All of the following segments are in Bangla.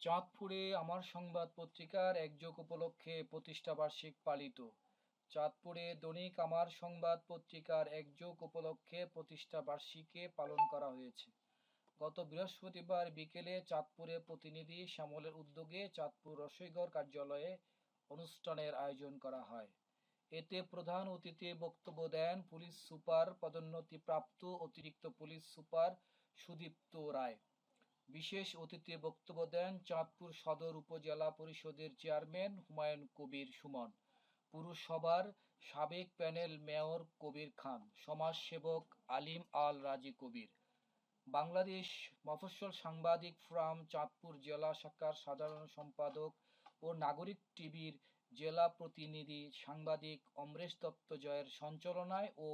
চাঁদপুরে আমার সংবাদ পত্রিকার একযোগ উপলক্ষে প্রতিষ্ঠাবার্ষিক পালিত। চাঁদপুরে দৈনিক আমার সংবাদ পত্রিকার একযোগ উপলক্ষে প্রতিষ্ঠাবার্ষিকী পালন করা হয়েছে। গত বৃহস্পতিবার বিকেলে চাঁদপুরে প্রতিনিধি শ্যামলের উদ্যোগে চাঁদপুর রসইগড় কার্যালয়ে অনুষ্ঠানের আয়োজন করা হয়। এতে প্রধান অতিথি বক্তব্য দেন পুলিশ সুপার পদোন্নতিপ্রাপ্ত অতিরিক্ত পুলিশ সুপার সুদীপ্ত রায়। বিশেষ অতিথি বক্তব্য দেন চাঁদপুর সদর উপজেলা পরিষদের চেয়ারম্যান হুমায়ুন কবির সুমন, পুরসভার সাবেক প্যানেল মেয়র কবির খান, সমাজসেবক আলিম আল রাজি কবির, বাংলাদেশ মফস্বল সাংবাদিক ফোরাম চাঁদপুর জেলা শাখার সাধারণ সম্পাদক ও নাগরিক টিভির জেলা প্রতিনিধি সাংবাদিক অমরেশ দত্ত জয়ের সঞ্চালনায় ও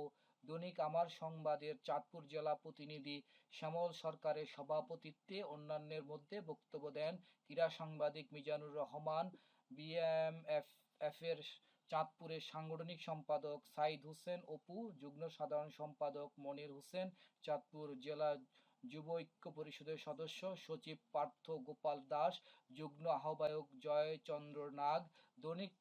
দৈনিক আমার সংবাদের চাঁদপুর জেলা প্রতিনিধি শ্যামল সরকারের সভাপতিত্বে অন্যান্যের মধ্যে বক্তব্য দেন ক্রীড়া সাংবাদিক মিজানুর রহমান, বিএমএফ এর চাঁদপুরের সাংগঠনিক সম্পাদক সাইদ হোসেন অপু, যুগ্ম সাধারণ সম্পাদক মনির হোসেন, চাঁদপুর জেলা যুব ঐক্য পরিষদের সদস্য সচিব পার্থ গোপাল দাস, যুগ্ম আহ্বায়ক জয়চন্দ্র নাগ, দৈনিক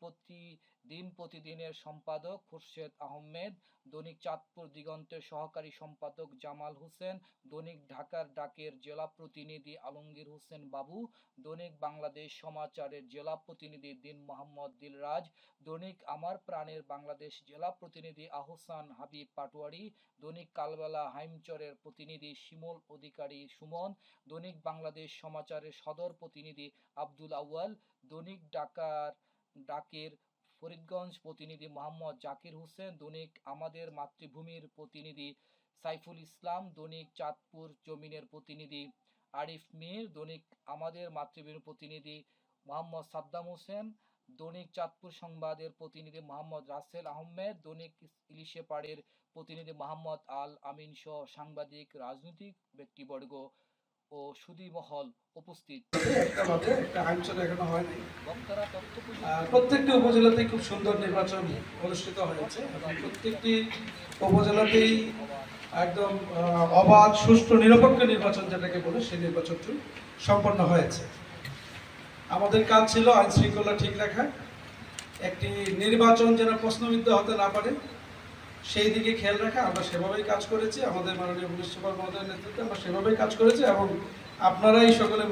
প্রতিদিনের সম্পাদক খুরশেদ আহমেদ, দৈনিক চাঁদপুর দিগন্তের সহকারী সম্পাদক জামাল হোসেন, দৈনিক ঢাকার ডাকের জেলা প্রতিনিধি আলমগীর হোসেন বাবু, দৈনিক বাংলাদেশ সমাচারের জেলা প্রতিনিধি দিন মোহাম্মদ দিলরাজ, দৈনিক আমার প্রাণের বাংলাদেশ জেলা প্রতিনিধি আহসান হাবিব পাটোয়ারি, দৈনিক কালবেলা হাইমচরের প্রতিনিধি শিমুল অধিকারী সুমন, দৈনিক বাংলাদেশ সমাচারের সদর প্রতিনিধি আব্দুল আউয়াল, দৈনিক ডাকের ফরিদগঞ্জ প্রতিনিধি মোহাম্মদ জাকির হোসেন, দৈনিক আমাদের মাতৃভূমির প্রতিনিধি সাইফুল ইসলাম, দৈনিক চাঁদপুর জমিনের প্রতিনিধি আরিফ মীর, দৈনিক আমাদের মাতৃভূমির প্রতিনিধি মোহাম্মদ সাদ্দাম হোসেন, দৈনিক চাঁদপুর সংবাদের প্রতিনিধি মোহাম্মদ রাসেল আহমেদ, দৈনিক ইলিশেপাড়ের প্রতিনিধি মোহাম্মদ আল আমিন সহ সাংবাদিক, রাজনৈতিক ব্যক্তিবর্গ ও সুধীমহল উপস্থিত। প্রত্যেকটি উপজেলাতেই খুব সুন্দর নির্বাচন অনুষ্ঠিত হয়েছে এবং প্রত্যেকটি উপজেলাতেই একদম অবাধ, সুষ্ঠু, নিরপেক্ষ নির্বাচন যেটাকে বলে সেই নির্বাচনটি সম্পন্ন হয়েছে। আমাদের কাজ ছিল আইন শৃঙ্খলা ঠিক রাখা, একটি নির্বাচন যেন প্রশ্নবিদ্ধ হতে না পারে সেই দিকে খেয়াল রাখা। আমরা সেভাবেই কাজ করেছি, আমাদের মাননীয় পুলিশ সুপার মহোদয়ের নেতৃত্বে আমরা সেভাবেই কাজ করেছি এবং আপনারাই সকলে